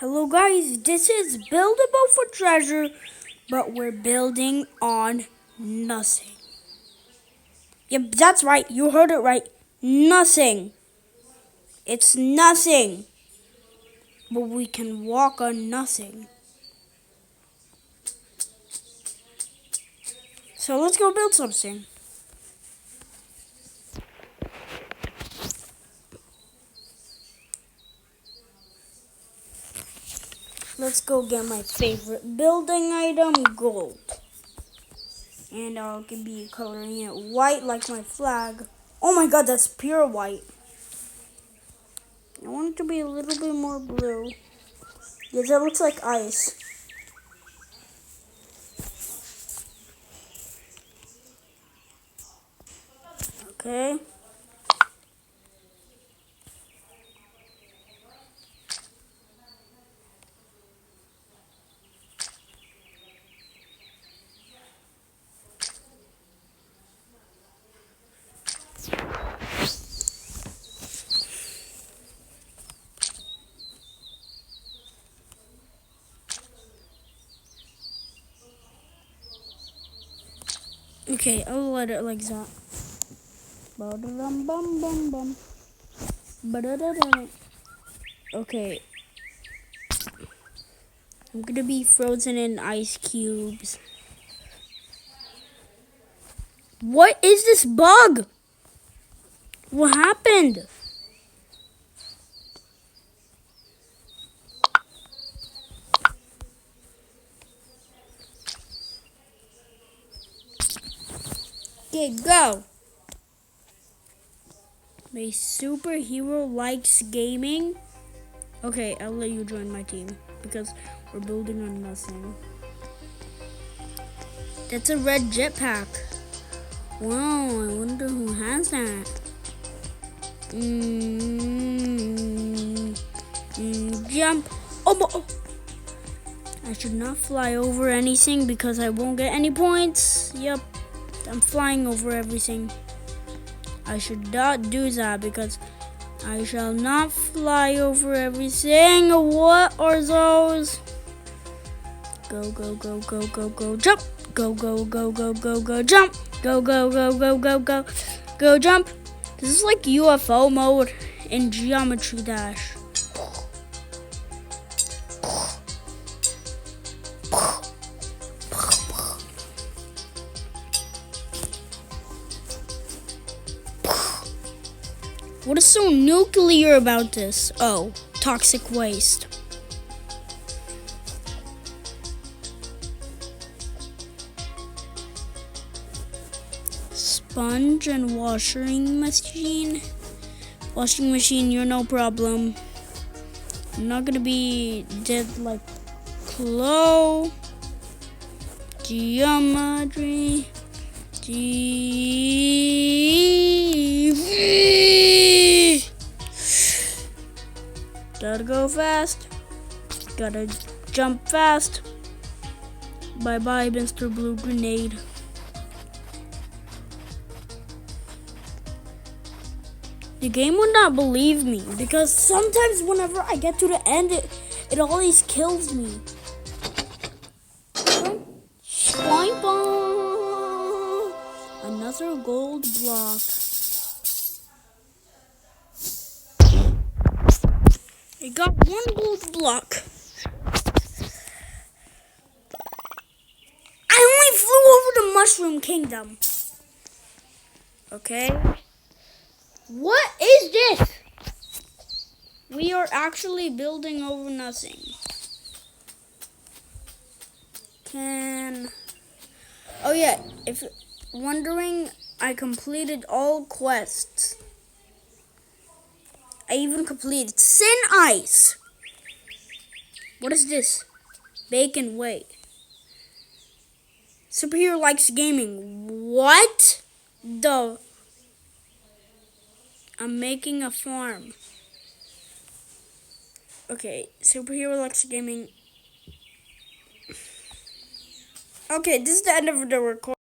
Hello guys, this is Buildable for Treasure, but we're building on nothing. Yep, that's right, you heard it right. Nothing. It's nothing. But we can walk on nothing. So let's go build something. Let's go get my favorite building item, gold. And I'll be coloring it white like my flag. Oh my god, that's pure white. I want it to be a little bit more blue. Yeah, that looks like ice. Okay. Okay, I'll let it like that. Ba-da-dum-bum-bum-bum. Ba-da-da-da. Okay. I'm gonna be frozen in ice cubes. What is this bug? What happened? Okay, go. My superhero likes gaming. Okay, I'll let you join my team because we're building on nothing. That's a red jetpack. Wow, I wonder who has that. Jump. Oh, I should not fly over anything because I won't get any points. Yep, I'm flying over everything. I should not do that because I shall not fly over everything. What are those? Go, go, go, go, go, go, jump. Go, go, go, go, go, go, jump. Go, go, go, go, go, go, go, jump. This is like UFO mode in Geometry Dash. What is so nuclear about this? Oh, toxic waste. Sponge and washing machine. Washing machine, you're no problem. I'm not gonna be dead like Chloe. Geometry. Gotta go fast. Gotta jump fast. Bye bye, Mr. Blue Grenade. The game would not believe me because sometimes whenever I get to the end, it always kills me. Another gold block. I got one gold block. I only flew over the Mushroom Kingdom. Okay. What is this? We are actually building over nothing. Oh yeah, if wondering, I completed all quests. I even completed Thin Ice. What is this? Bacon, wait. Superhero likes gaming. What? I'm making a farm. Okay, superhero likes gaming. Okay, this is the end of the recording.